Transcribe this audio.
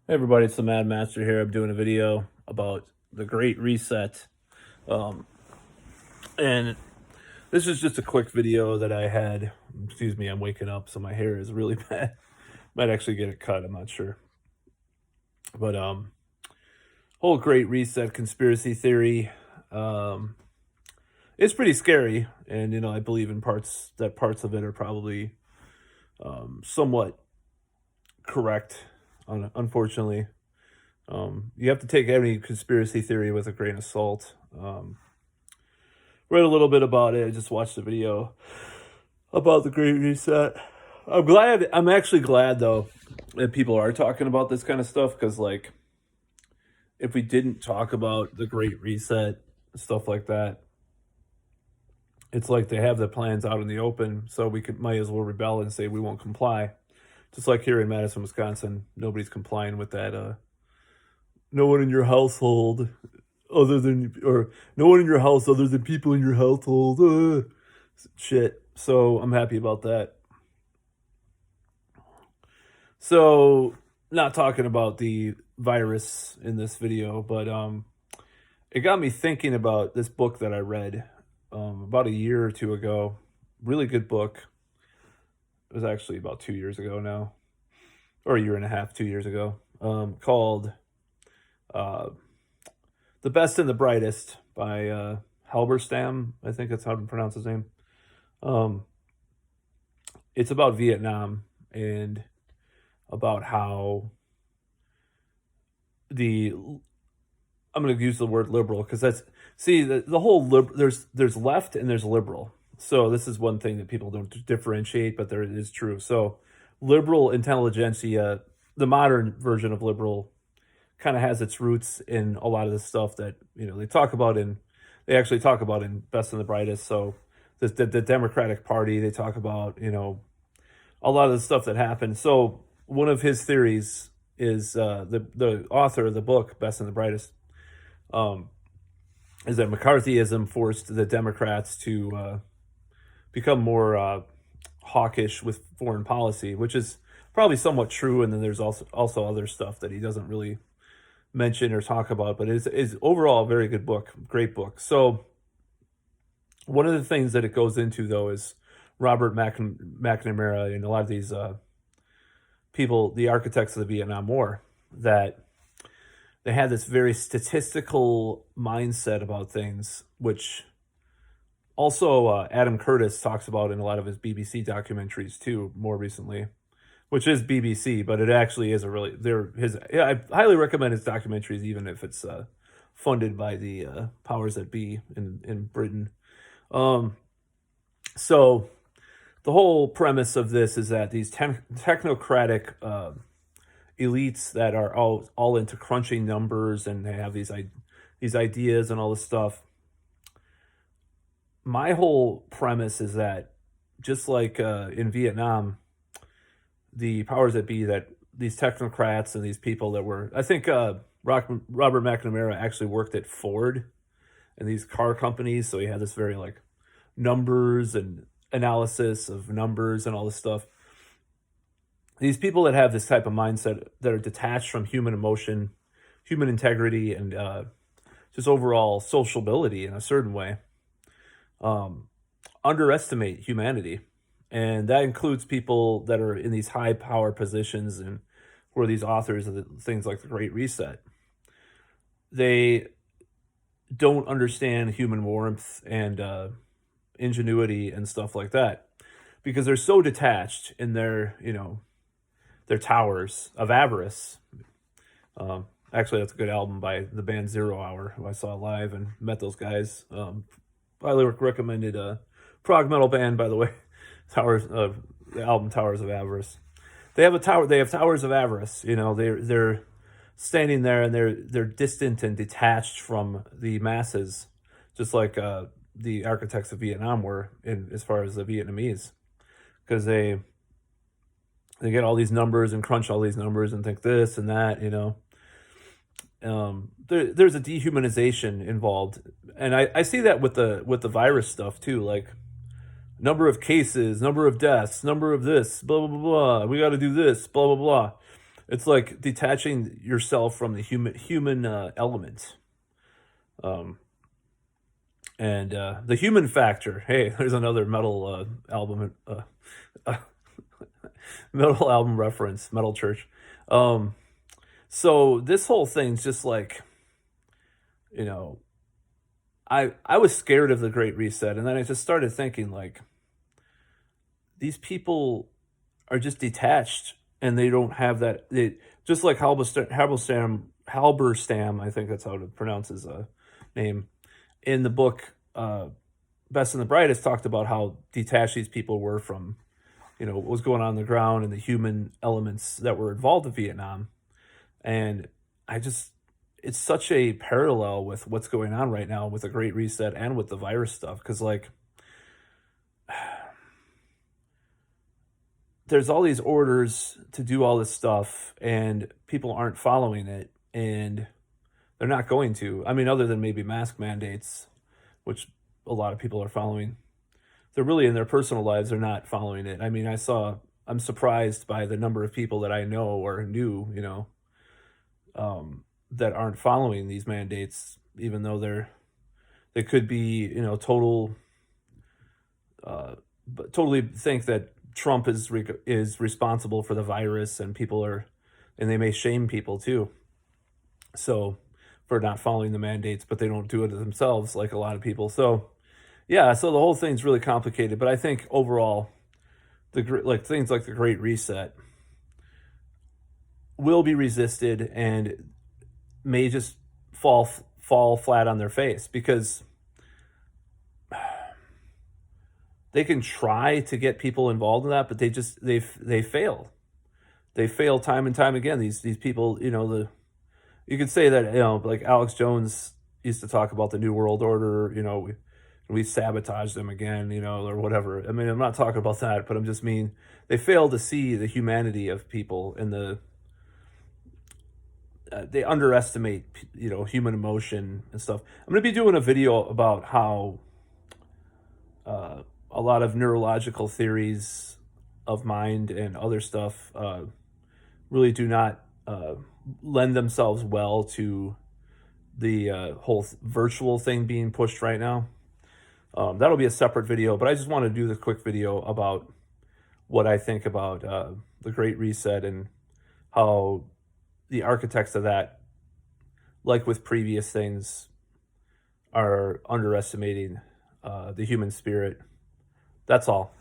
Hey everybody, it's the Mad Master here. I'm doing a video about the Great Reset. Um, and this is just a quick video that I had. Excuse me, I'm waking up, so my hair is really bad. Might actually get it cut, I'm not sure. But whole Great Reset conspiracy theory. Um, it's pretty scary, and I believe in parts of it are probably somewhat correct, unfortunately. You have to take any conspiracy theory with a grain of salt. Read a little bit about it. I just watched the video about the Great Reset. I'm actually glad though that people are talking about this kind of stuff because, like, if we didn't talk about the Great Reset, stuff like that, it's like they have the plans out in the open, so we might as well rebel and say we won't comply. Just like here in Madison, Wisconsin, nobody's complying with that. No one in your household or no one in your house other than people in your household. Shit. So I'm happy about that. So, not talking about the virus in this video, but it got me thinking about this book that I read about a year or two ago. Really good book. It was actually about 2 years ago now, or a year and a half, 2 years ago. Called uh, "The Best and the Brightest" by Halberstam. I think that's how to pronounce his name. Um, it's about Vietnam and about how the I'm going to use the word liberal because that's see the whole there's left and there's liberal. So this is one thing that people don't differentiate, but there it is true. So liberal intelligentsia, the modern version of liberal, kind of has its roots in a lot of the stuff that they actually talk about in Best and the Brightest. So the Democratic Party, they talk about a lot of the stuff that happened. So one of his theories is the author of the book Best and the Brightest, um, is that McCarthyism forced the Democrats to become more hawkish with foreign policy, which is probably somewhat true. And then there's also other stuff that he doesn't really mention or talk about, but is overall a very good book, great book. So one of the things that it goes into though is Robert McNamara and a lot of these people, the architects of the Vietnam War, that they had this very statistical mindset about things, which also Adam Curtis talks about in a lot of his BBC documentaries too, more recently, which is BBC, but it actually is a really I highly recommend his documentaries, even if it's funded by the powers that be in Britain. Um, so the whole premise of this is that these technocratic elites that are all into crunching numbers and they have these ideas and all this stuff. My whole premise is that just like in Vietnam, the powers that be, that these technocrats and these people that were, I think Robert McNamara actually worked at Ford and these car companies, so he had this very like numbers and analysis of numbers and all this stuff. These people that have this type of mindset that are detached from human emotion, human integrity, and just overall sociability in a certain way, um, underestimate humanity. And that includes people that are in these high power positions and who are these authors of things like the Great Reset. They don't understand human warmth and ingenuity and stuff like that because they're so detached in their towers of avarice. Actually, that's a good album by the band Zero Hour, who I saw live and met those guys. Highly recommended. Prog metal band, by the way. Towers of the album Towers of Avarice. They have a tower. They have towers of avarice. They're standing there and they're distant and detached from the masses, just like the architects of Vietnam were in as far as the Vietnamese, because they get all these numbers and crunch all these numbers and think this and that. There's a dehumanization involved, and I see that with the virus stuff too, like number of cases, number of deaths, number of this, blah blah blah blah. We got to do this, blah blah blah. It's like detaching yourself from the human element. Um, and the human factor. Hey, there's another metal album, uh, metal album reference, Metal Church. Um, so this whole thing's just like, you know, I was scared of the Great Reset, and then I just started thinking like these people are just detached, and they don't have that. They just like Halberstam, I think that's how to pronounce his name in the book. Best and the Brightest talked about how detached these people were from, what was going on the ground and the human elements that were involved in Vietnam. And I just, it's such a parallel with what's going on right now with the Great Reset and with the virus stuff. Cause like, there's all these orders to do all this stuff and people aren't following it. And they're not going to. I mean, other than maybe mask mandates, which a lot of people are following. They're really in their personal lives, they're not following it. I mean, I'm surprised by the number of people that I know or knew, that aren't following these mandates, even though they could be, total, but totally think that Trump is responsible for the virus, and and they may shame people too. So for not following the mandates, but they don't do it themselves, like a lot of people. So yeah, so the whole thing's really complicated. But I think overall, like things like the Great Reset will be resisted and may just fall flat on their face, because they can try to get people involved in that, but they fail. They fail time and time again. These people, you could say that, like Alex Jones used to talk about the New World Order. We sabotaged them again, or whatever. I mean, I'm not talking about that, but I'm just mean they fail to see the humanity of people, and they underestimate, human emotion and stuff. I'm going to be doing a video about how a lot of neurological theories of mind and other stuff really do not lend themselves well to the whole virtual thing being pushed right now. That'll be a separate video, but I just want to do this quick video about what I think about the Great Reset and how the architects of that, like with previous things, are underestimating the human spirit. That's all.